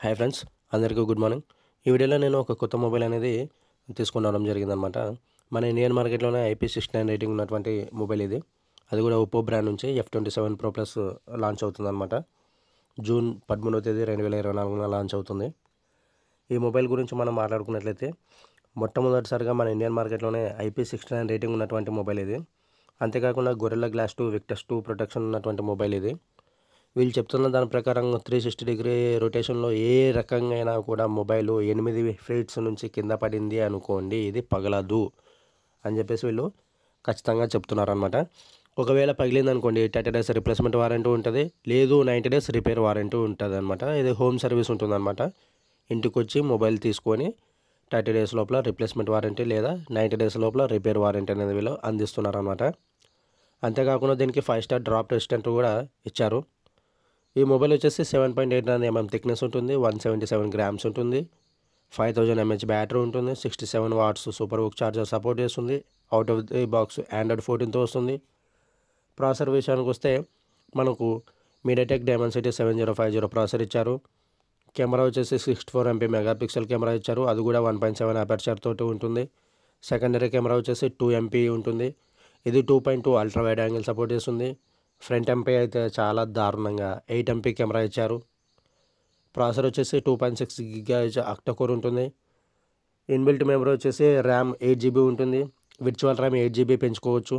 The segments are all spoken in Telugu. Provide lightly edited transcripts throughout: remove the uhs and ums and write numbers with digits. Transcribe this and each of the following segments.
హాయ్ ఫ్రెండ్స్, అందరికీ గుడ్ మార్నింగ్. ఈ వీడియోలో నేను ఒక కొత్త మొబైల్ అనేది తీసుకొని రావడం జరిగిందనమాట. మన ఇండియన్ మార్కెట్లోనే IP69 రేటింగ్ ఉన్నటువంటి మొబైల్ ఇది. అది కూడా ఒప్పో బ్రాండ్ నుంచి F27 Pro Plus లాంచ్ అవుతుందన్నమాట. జూన్ 13వ తేదీ 2024 లాంచ్ అవుతుంది. ఈ మొబైల్ గురించి మనం మాట్లాడుకున్నట్లయితే మొట్టమొదటిసారిగా మన ఇండియన్ మార్కెట్లోనే IP69 రేటింగ్ ఉన్నటువంటి మొబైల్ ఇది. అంతేకాకుండా గొరిల్లా గ్లాస్ 2 విక్టస్ 2 ప్రొటెక్షన్ ఉన్నటువంటి మొబైల్ ఇది. వీళ్ళు చెప్తున్న దాని ప్రకారం 360 డిగ్రీ రొటేషన్లో ఏ రకంగా అయినా కూడా మొబైల్ 8 ఫీట్స్ నుంచి కింద పడింది అనుకోండి, ఇది పగలదు అని చెప్పేసి వీళ్ళు ఖచ్చితంగా చెప్తున్నారనమాట. ఒకవేళ పగిలింది అనుకోండి 30 డేస్ రిప్లేస్మెంట్ వారంటీ ఉంటుంది, లేదు 90 డేస్ రిపేర్ వారంటీ ఉంటుంది అనమాట. ఇది హోమ్ సర్వీస్ ఉంటుందన్నమాట. ఇంటికి వచ్చి మొబైల్ తీసుకొని 30 డేస్ లోపల రిప్లేస్మెంట్ వారంటీ లేదా 90 డేస్ లోపల రిపేర్ వారంటీ అనేది వీళ్ళు అందిస్తున్నారనమాట. అంతేకాకుండా దీనికి 5 స్టార్ డ్రాప్ రెసిస్టెంట్ కూడా ఇచ్చారు. ఈ మొబైల్ వచ్చేసి 7.89 mm థిక్నెస్ ఉంటుంది, 177 గ్రామ్స్ ఉంటుంది, 5000 mAh బ్యాటరీ ఉంటుంది, 67 watts SuperVOOC charger support చేస్తుంది. Out of the box Android 14తో వస్తుంది. ప్రాసెసర్ విషయానికి వస్తే మనకు మీడియాటెక్ డైమెన్సిటీ 7050 ప్రాసెసర్ ఇచ్చారు. కెమెరా వచ్చేసి 64 MP మెగాపిక్సెల్ కెమెరా ఇచ్చారు, అది కూడా 1.7 అపర్చర్ తోటి ఉంటుంది. సెకండరీ కెమెరా వచ్చేసి 2 MP ఉంటుంది, ఇది 2.2 అల్ట్రా వైడ్ యాంగిల్ సపోర్ట్ చేస్తుంది. ఫ్రంట్ ఎంపీ అయితే చాలా దారుణంగా 8 MP కెమెరా ఇచ్చారు. ప్రాసెసర్ వచ్చేసి 2.6 GHz అక్టోకోర్ ఉంటుంది. ఇన్బిల్ట్ మెమరీ వచ్చేసి ర్యామ్ 8 GB ఉంటుంది, విర్చువల్ ర్యామ్ 8 GB పెంచుకోవచ్చు.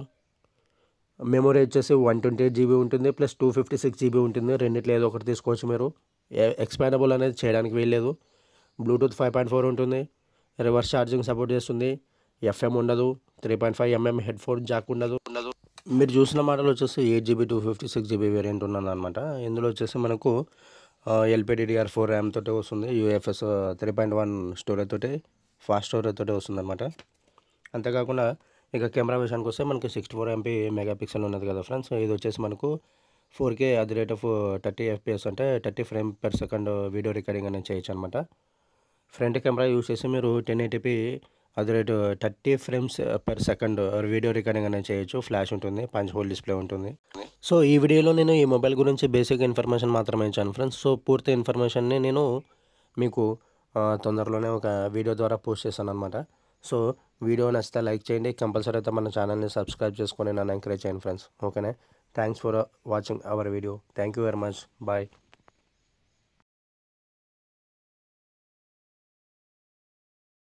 మెమరీ వచ్చేసి 128 GB ఉంటుంది, ప్లస్ 256 GB ఉంటుంది. రెండిట్లో ఏదో ఒకటి తీసుకోవచ్చు మీరు. ఎక్స్పాండబుల్ అనేది చేయడానికి వీల్లేదు. బ్లూటూత్ 5.4 ఉంటుంది, రివర్స్ ఛార్జింగ్ సపోర్ట్ చేస్తుంది. FM ఉండదు, 3.5 mm హెడ్ ఫోన్ జాక్ ఉండదు. మీరు చూసిన మోడల్ వచ్చేసి 8 GB 256 GB వేరియంట్ ఉన్నదన్నమాట. ఇందులో వచ్చేసి మనకు LPDDR4 ర్యామ్ తోటి వస్తుంది, UFS 3.1 స్టోరేజ్ తోటి, ఫాస్ట్ స్టోరేజ్ తోటి వస్తుందన్నమాట. అంతేకాకుండా ఇక కెమెరా విషయానికి వస్తే మనకి 64 MP మెగాపిక్సెల్ ఉన్నది కదా ఫ్రెండ్స్. ఇది వచ్చేసి మనకు 4K at the rate of 30 FPS అంటే 30 frame per second video recording అనేది చేయొచ్చు అనమాట. ఫ్రంట్ కెమెరా యూస్ చేసి మీరు 1080p అది rate 30 frames per second video recording అనేది చేయొచ్చు. ఫ్లాష్ ఉంటుంది, పంచ్ హోల్ డిస్ప్లే ఉంటుంది. సో ఈ వీడియోలో నేను ఈ మొబైల్ గురించి బేసిక్ ఇన్ఫర్మేషన్ మాత్రమే ఇచ్చాను ఫ్రెండ్స్. సో పూర్తి ఇన్ఫర్మేషన్ని నేను మీకు తొందరలోనే ఒక వీడియో ద్వారా పోస్ట్ చేశాను అనమాట. సో వీడియో నచ్చితే లైక్ చేయండి, కంపల్సరీ అయితే మన ఛానల్ని సబ్స్క్రైబ్ చేసుకొని నన్ను ఎంకరేజ్ చేయండి ఫ్రెండ్స్. ఓకేనా? Thanks for watching our video. Thank you very much. Bye.